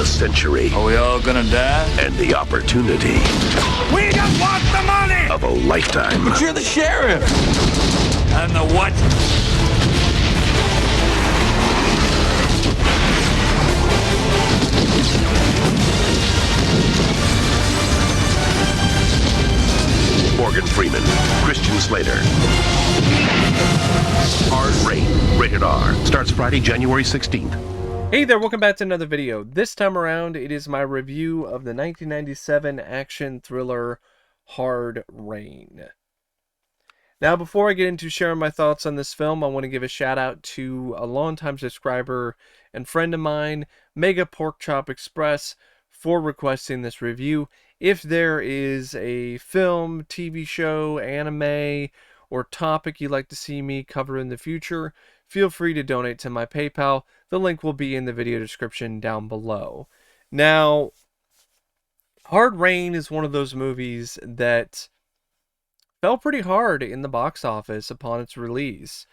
The century. Are we all gonna die? And the opportunity. We just want the money! Of a lifetime. But you're the sheriff! And the what? Morgan Freeman, Christian Slater. Hard Rain, rated R. Starts Friday, January 16th. Hey there, welcome back to another video. This time around, it is my review of the 1997 action thriller Hard Rain. Now, before I get into sharing my thoughts on this film, I want to give a shout out to a longtime subscriber and friend of mine, Mega Porkchop Express, for requesting this review. If there is a film, TV show, anime, or topic you'd like to see me cover in the future, feel free to donate to my PayPal. The link will be in the video description down below. Now, Hard Rain is one of those movies that fell pretty hard in the box office upon its release.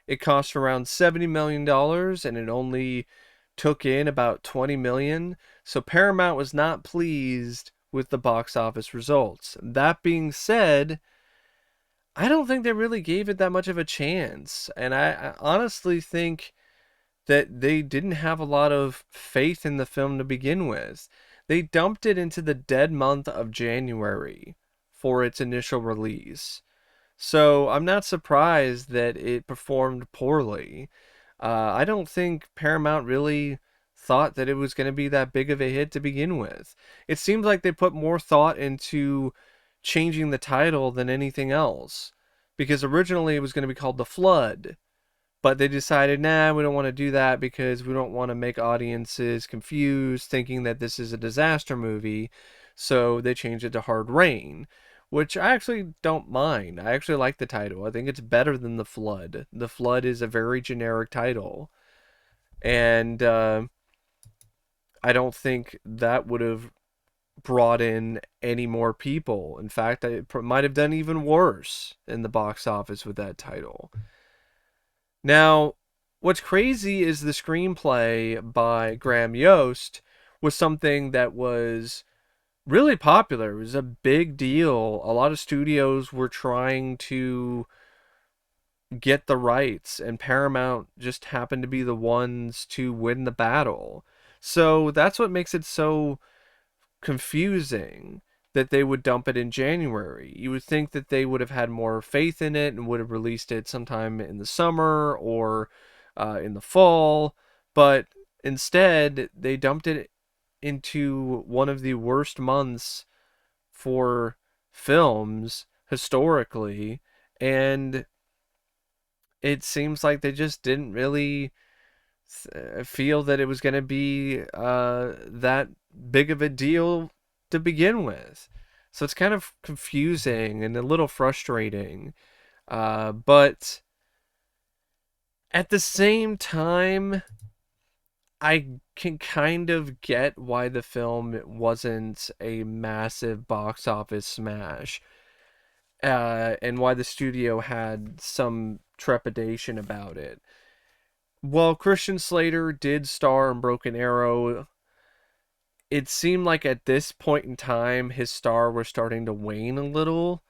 It cost around $70 million and it only took in about $20 million. So Paramount was not pleased with the box office results. That being said, I don't think they really gave it that much of a chance. And I honestly think that they didn't have a lot of faith in the film to begin with. They dumped it into the dead month of January for its initial release. So I'm not surprised that it performed poorly. I don't think Paramount really thought that it was going to be that big of a hit to begin with. It seems like they put more thought into changing the title than anything else, because originally it was going to be called The Flood, but they decided, nah, we don't want to do that because we don't want to make audiences confused thinking that this is a disaster movie, so they changed it to Hard Rain, which I actually don't mind. I actually like the title. I think it's better than The Flood. The Flood is a very generic title, and I don't think that would have brought in any more people. In fact, it might have done even worse in the box office with that title. Now, what's crazy is the screenplay by Graham Yost was something that was really popular. It was a big deal. A lot of studios were trying to get the rights, and Paramount just happened to be the ones to win the battle. So that's what makes it so confusing that they would dump it in January. You would think that they would have had more faith in it and would have released it sometime in the summer or in the fall, but instead they dumped it into one of the worst months for films historically, and it seems like they just didn't really feel that it was going to be that big of a deal to begin with. So it's kind of confusing and a little frustrating. But at the same time, I can kind of get why the film wasn't a massive box office smash. And why the studio had some trepidation about it. While Christian Slater did star in Broken Arrow, it seemed like at this point in time, his star was starting to wane a little.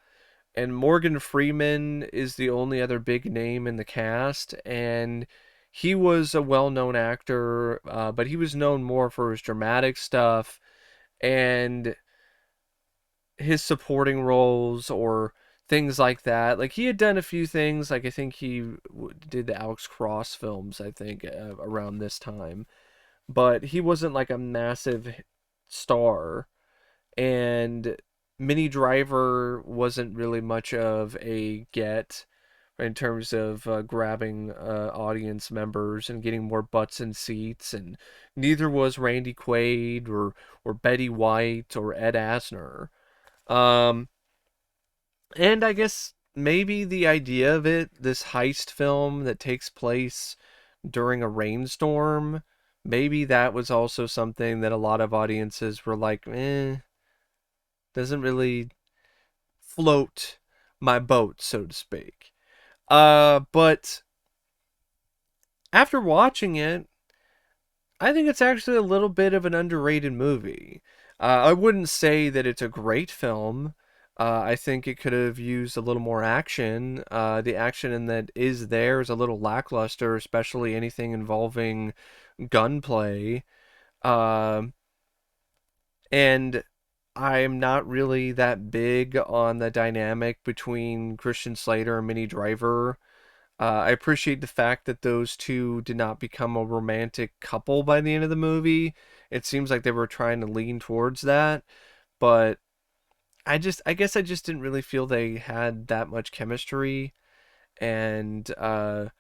And Morgan Freeman is the only other big name in the cast. And he was a well-known actor, but he was known more for his dramatic stuff and his supporting roles or things like that. Like, he had done a few things. Like, I think he did the Alex Cross films, I think, around this time. But he wasn't like a massive star. And Minnie Driver wasn't really much of a get in terms of grabbing audience members and getting more butts in seats. And neither was Randy Quaid or Betty White or Ed Asner. And I guess maybe the idea of it, this heist film that takes place during a rainstorm, maybe that was also something that a lot of audiences were like, doesn't really float my boat, so to speak. But after watching it, I think it's actually a little bit of an underrated movie. I wouldn't say that it's a great film. I think it could have used a little more action. The action in that is there is a little lackluster, especially anything involving gunplay. Um, and I'm not really that big on the dynamic between Christian Slater and Minnie Driver. I appreciate the fact that those two did not become a romantic couple by the end of the movie. It seems like they were trying to lean towards that, but I guess I just didn't really feel they had that much chemistry, and I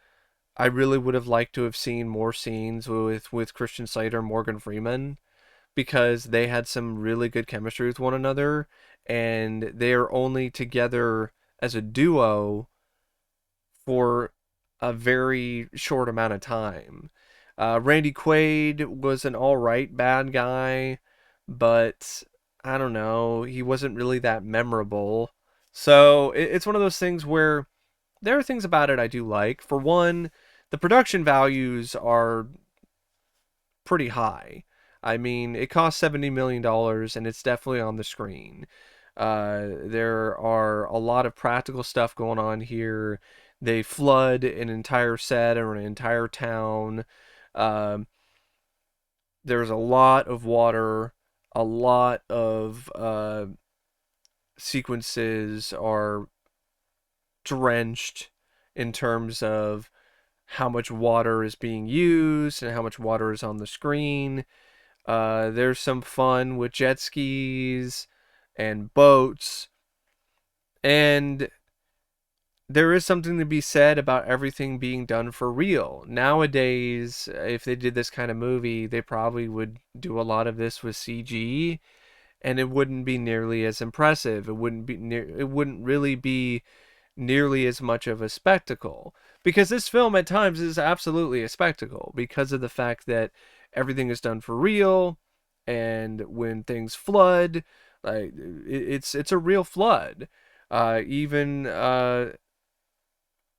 really would have liked to have seen more scenes with Christian Slater and Morgan Freeman because they had some really good chemistry with one another, and they are only together as a duo for a very short amount of time. Randy Quaid was an alright bad guy, but I don't know, he wasn't really that memorable. So it's one of those things where there are things about it I do like. For one, the production values are pretty high. I mean, it cost $70 million and it's definitely on the screen. There are a lot of practical stuff going on here. They flood an entire set or an entire town. Um, there's a lot of water. A lot of sequences are drenched in terms of how much water is being used and how much water is on the screen. There's some fun with jet skis and boats. And there is something to be said about everything being done for real. Nowadays, if they did this kind of movie, they probably would do a lot of this with CG, and it wouldn't be nearly as impressive. It wouldn't really be nearly as much of a spectacle. Because this film at times is absolutely a spectacle because of the fact that everything is done for real, and when things flood, like it's a real flood. Even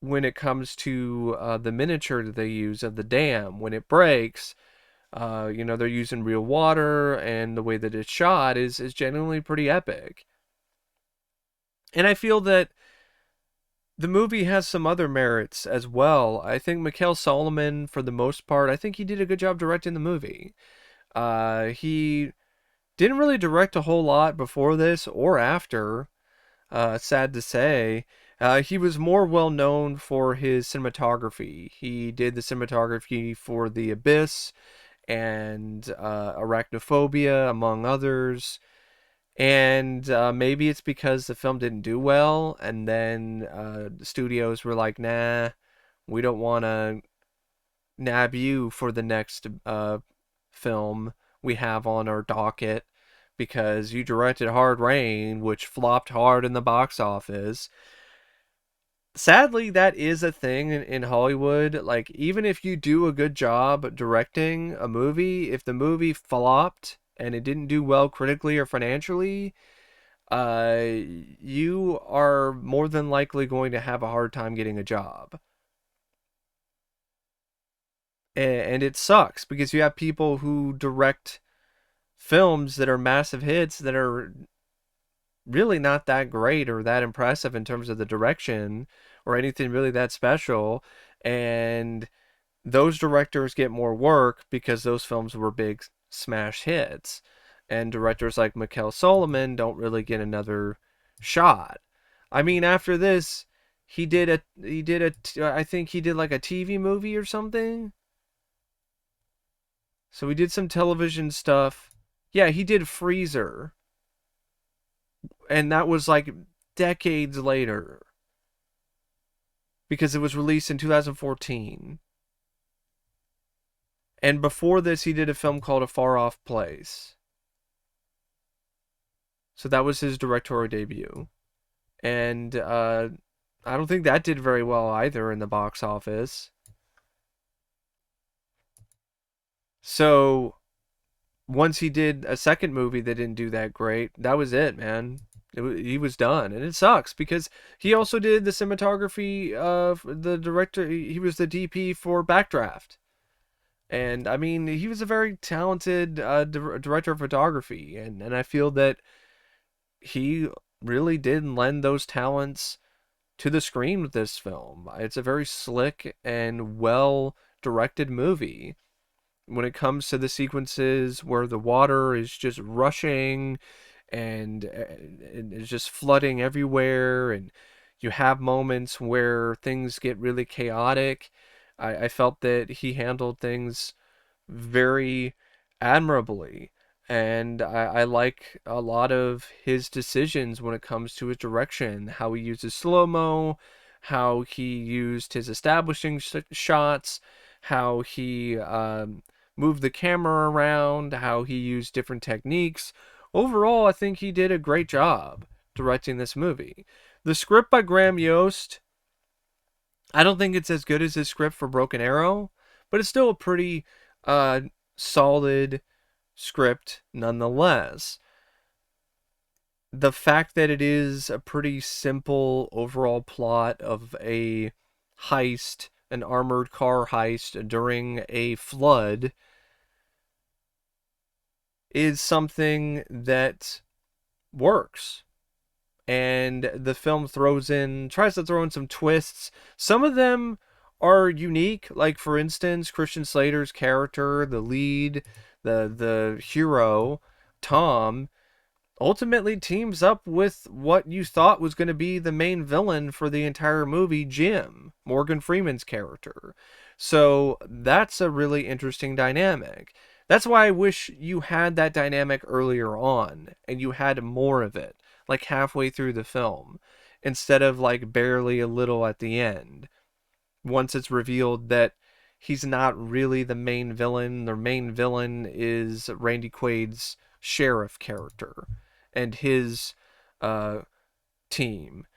when it comes to the miniature that they use of the dam, when it breaks, they're using real water, and the way that it's shot is genuinely pretty epic. And I feel that the movie has some other merits as well. I think Mikael Salomon, for the most part, I think he did a good job directing the movie. He didn't really direct a whole lot before this or after, sad to say. He was more well known for his cinematography. He did the cinematography for The Abyss and Arachnophobia, among others. And maybe it's because the film didn't do well, and then the studios were like, nah, we don't want to nab you for the next film we have on our docket because you directed Hard Rain, which flopped hard in the box office. Sadly, that is a thing in Hollywood. Like, even if you do a good job directing a movie, if the movie flopped and it didn't do well critically or financially, you are more than likely going to have a hard time getting a job. And it sucks because you have people who direct films that are massive hits that are really not that great or that impressive in terms of the direction or anything really that special. And those directors get more work because those films were big smash hits. And directors like Mikael Salomon don't really get another shot. I mean, after this, I think he did like a TV movie or something. So he did some television stuff. Yeah, he did Freezer. And that was like decades later. Because it was released in 2014. And before this, he did a film called A Far Off Place. So that was his directorial debut. And I don't think that did very well either in the box office. So once he did a second movie that didn't do that great, that was it, man. He was done, and it sucks because he also did the cinematography of the director. He was the DP for Backdraft, And I mean, he was a very talented director of photography, and I feel that he really did lend those talents to the screen with this film. It's a very slick and well directed movie. When it comes to the sequences where the water is just rushing and it's just flooding everywhere, and you have moments where things get really chaotic, I felt that he handled things very admirably. And I like a lot of his decisions when it comes to his direction, how he uses slow-mo, how he used his establishing shots, how he moved the camera around, how he used different techniques. Overall, I think he did a great job directing this movie. The script by Graham Yost, I don't think it's as good as his script for Broken Arrow, but it's still a pretty uh, solid script nonetheless. The fact that it is a pretty simple overall plot of a heist, an armored car heist during a flood, is something that works. And the film tries to throw in some twists. Some of them are unique, like for instance, Christian Slater's character, the lead, the hero, Tom, ultimately teams up with what you thought was going to be the main villain for the entire movie, Jim, Morgan Freeman's character. So that's a really interesting dynamic. That's why I wish you had that dynamic earlier on and you had more of it, like halfway through the film, instead of like barely a little at the end. Once it's revealed that he's not really the main villain, the main villain is Randy Quaid's sheriff character and his uh, team,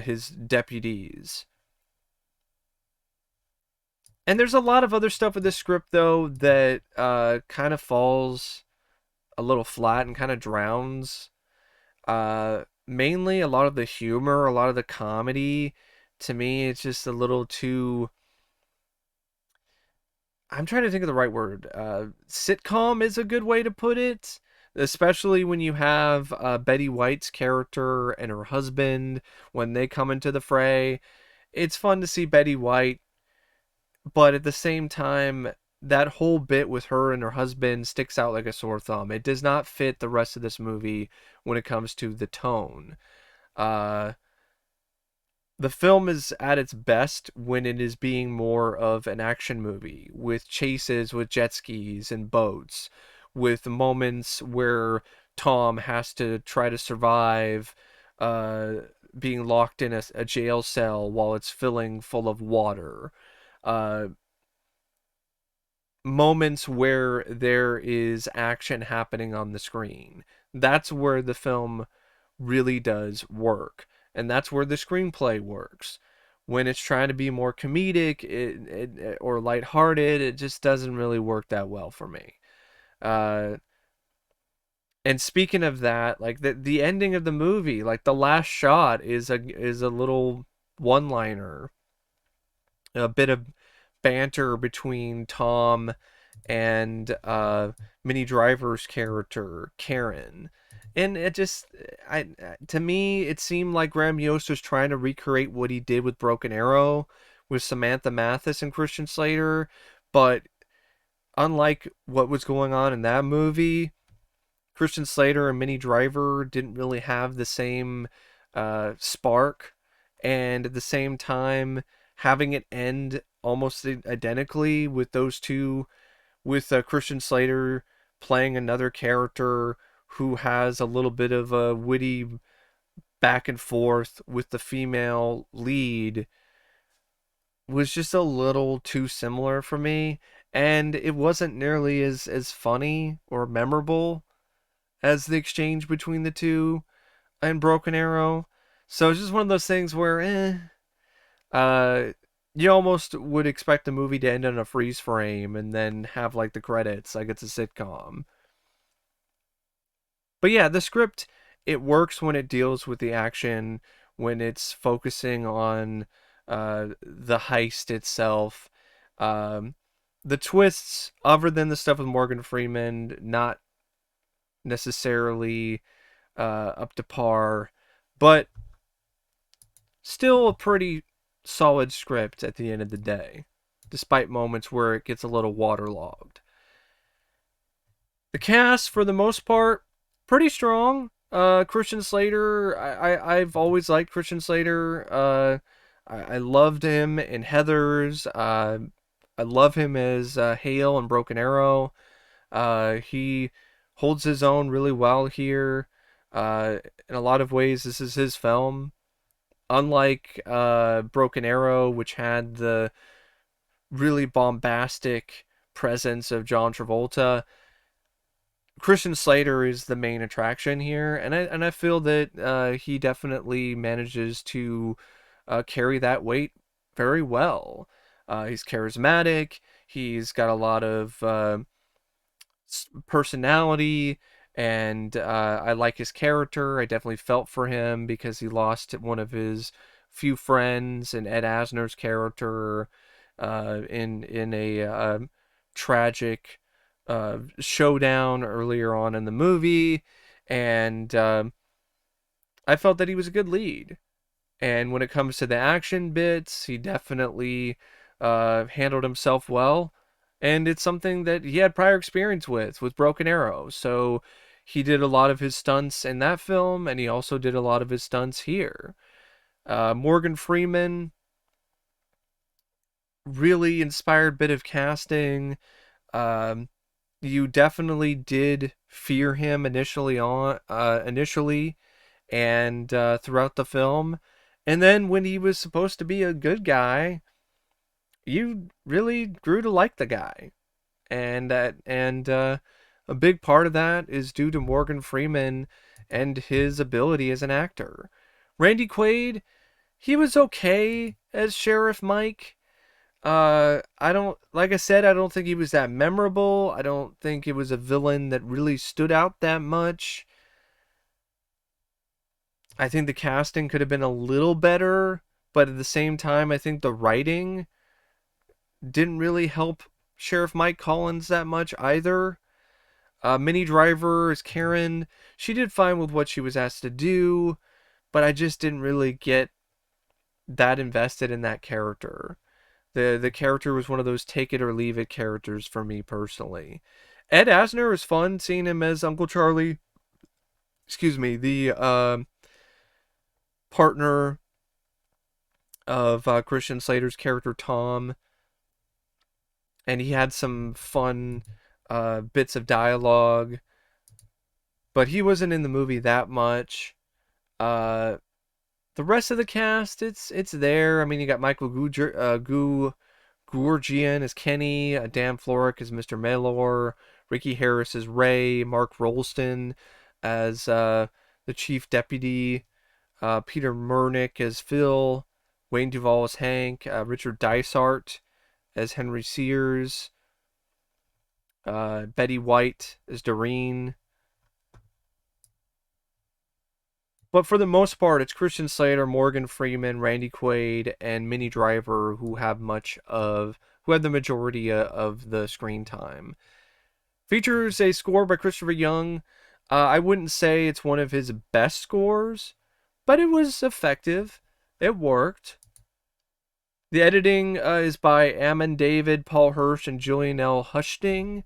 his deputies. And there's a lot of other stuff with this script, though, that kind of falls a little flat and kind of drowns. Mainly a lot of the humor, a lot of the comedy. To me, it's just a little too... I'm trying to think of the right word. Sitcom is a good way to put it, especially when you have Betty White's character and her husband when they come into the fray. It's fun to see Betty White, but at the same time, that whole bit with her and her husband sticks out like a sore thumb. It does not fit the rest of this movie when it comes to the tone. Uh, the film is at its best when it is being more of an action movie with chases with jet skis and boats, with moments where Tom has to try to survive uh, being locked in a jail cell while it's filling full of water. Uh, Moments where there is action happening on the screen. That's where the film really does work. And that's where the screenplay works. When it's trying to be more comedic or lighthearted, it just doesn't really work that well for me. Uh, and speaking of that, like the ending of the movie, like the last shot is a little one-liner, a bit of banter between Tom and Minnie Driver's character Karen, and it just to me it seemed like Graham Yost was trying to recreate what he did with Broken Arrow with Samantha Mathis and Christian Slater, but unlike what was going on in that movie, Christian Slater and Minnie Driver didn't really have the same spark, and at the same time having it end almost identically with those two, with Christian Slater playing another character who has a little bit of a witty back and forth with the female lead, was just a little too similar for me, and it wasn't nearly as funny or memorable as the exchange between the two and Broken Arrow. So it's just one of those things where, you almost would expect the movie to end on a freeze frame and then have like the credits, like it's a sitcom. But yeah, the script, it works when it deals with the action, when it's focusing on the heist itself. Um, the twists, other than the stuff with Morgan Freeman, not necessarily up to par, but still a pretty solid script at the end of the day, despite moments where it gets a little waterlogged. The cast, for the most part, pretty strong. Christian Slater, I've always liked Christian Slater. I loved him in Heathers. I love him as Hale in Broken Arrow. He holds his own really well here. In a lot of ways, this is his film. Unlike Broken Arrow, which had the really bombastic presence of John Travolta, Christian Slater is the main attraction here, and I feel that he definitely manages to carry that weight very well. He's charismatic. He's got a lot of personality, and I like his character. I definitely felt for him because he lost one of his few friends, and Ed Asner's character in a tragic showdown earlier on in the movie, and I felt that he was a good lead. And when it comes to the action bits, he definitely handled himself well. And it's something that he had prior experience with Broken Arrow. So he did a lot of his stunts in that film, and he also did a lot of his stunts here. Morgan Freeman, really inspired bit of casting. You definitely did fear him initially, and throughout the film. And then when he was supposed to be a good guy, you really grew to like the guy. And a big part of that is due to Morgan Freeman and his ability as an actor. Randy Quaid, he was okay as Sheriff Mike. Like I said, I don't think he was that memorable. I don't think it was a villain that really stood out that much. I think the casting could have been a little better, but at the same time, I think the writing didn't really help Sheriff Mike Collins that much either. Minnie Driver as Karen, she did fine with what she was asked to do, but I just didn't really get that invested in that character. The character was one of those take it or leave it characters for me personally. Ed Asner was fun, seeing him as Uncle Charlie. Excuse me, the partner of Christian Slater's character Tom, and he had some fun bits of dialogue, but he wasn't in the movie that much. The rest of the cast, it's there. I mean, you got Michael Goorjian as Kenny, Dan Florek as Mr. Malor, Ricky Harris as Ray, Mark Rolston as the chief deputy, Peter Murnik as Phil, Wayne Duvall as Hank, Richard Dysart as Henry Sears, Betty White as Doreen. But for the most part, it's Christian Slater, Morgan Freeman, Randy Quaid, and Minnie Driver who have the majority of the screen time. Features a score by Christopher Young. I wouldn't say it's one of his best scores, but it was effective. It worked. The editing is by Ammon David, Paul Hirsch, and Julian L. Hushting.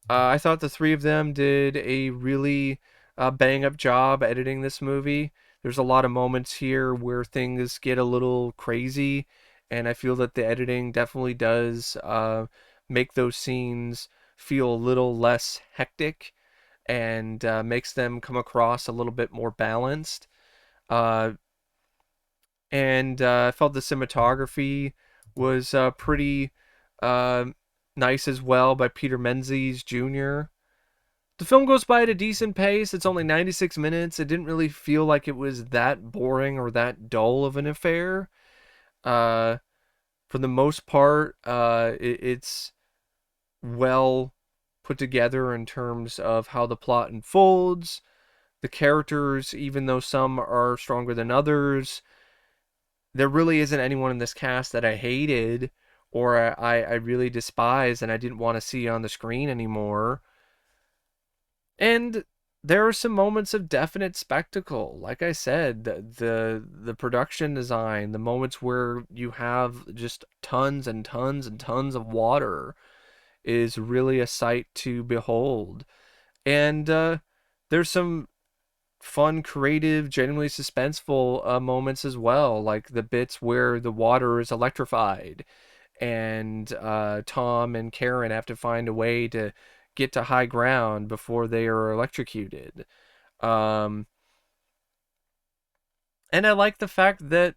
I thought the three of them did a really bang-up job editing this movie. There's a lot of moments here where things get a little crazy, and I feel that the editing definitely does make those scenes feel a little less hectic, and makes them come across a little bit more balanced. And I felt the cinematography was pretty nice as well by Peter Menzies Jr. The film goes by at a decent pace. It's only 96 minutes. It didn't really feel like it was that boring or that dull of an affair. For the most part, it's well put together in terms of how the plot unfolds. The characters, even though some are stronger than others, there really isn't anyone in this cast that I hated or I really despise and I didn't want to see on the screen anymore. And there are some moments of definite spectacle. Like I said, the production design, the moments where you have just tons and tons and tons of water is really a sight to behold. And there's some fun, creative, genuinely suspenseful moments as well, like the bits where the water is electrified and Tom and Karen have to find a way to get to high ground before they are electrocuted. Um, and I like the fact that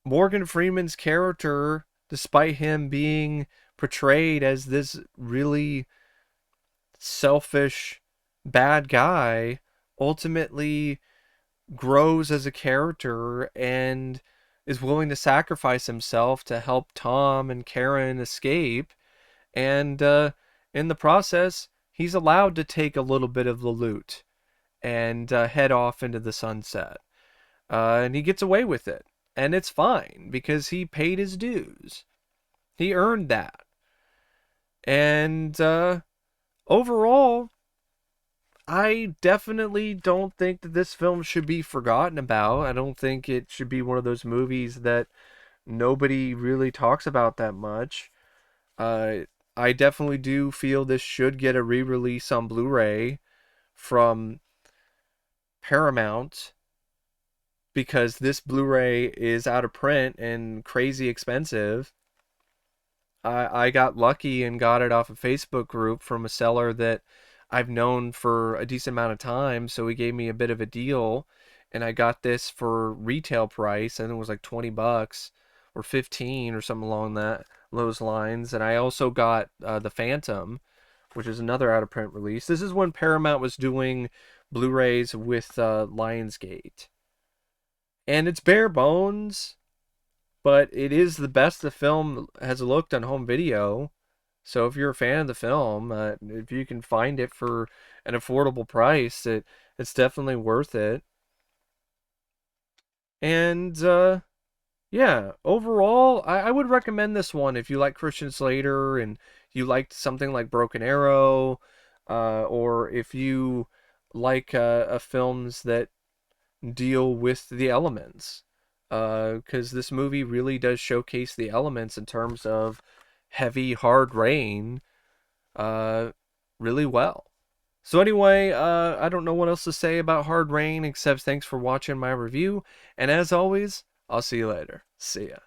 Morgan Freeman's character, despite him being portrayed as this really selfish, bad guy, ultimately grows as a character and is willing to sacrifice himself to help Tom and Karen escape. And in the process, he's allowed to take a little bit of the loot and head off into the sunset. And he gets away with it. And it's fine because he paid his dues. He earned that. And overall, I definitely don't think that this film should be forgotten about. I don't think it should be one of those movies that nobody really talks about that much. I definitely do feel this should get a re-release on Blu-ray from Paramount, because this Blu-ray is out of print and crazy expensive. I got lucky and got it off a Facebook group from a seller that I've known for a decent amount of time, so he gave me a bit of a deal, and I got this for retail price, and it was like 20 bucks or 15 or something along those lines. And I also got The Phantom, which is another out of print release. This is when Paramount was doing Blu-rays with Lionsgate. And it's bare bones, but it is the best the film has looked on home video. So if you're a fan of the film, if you can find it for an affordable price, it's definitely worth it. And yeah, overall, I would recommend this one if you like Christian Slater and you liked something like Broken Arrow, or if you like films that deal with the elements. Because this movie really does showcase the elements in terms of heavy, hard rain really well. So anyway, I don't know what else to say about Hard Rain except thanks for watching my review. And as always, I'll see you later. See ya.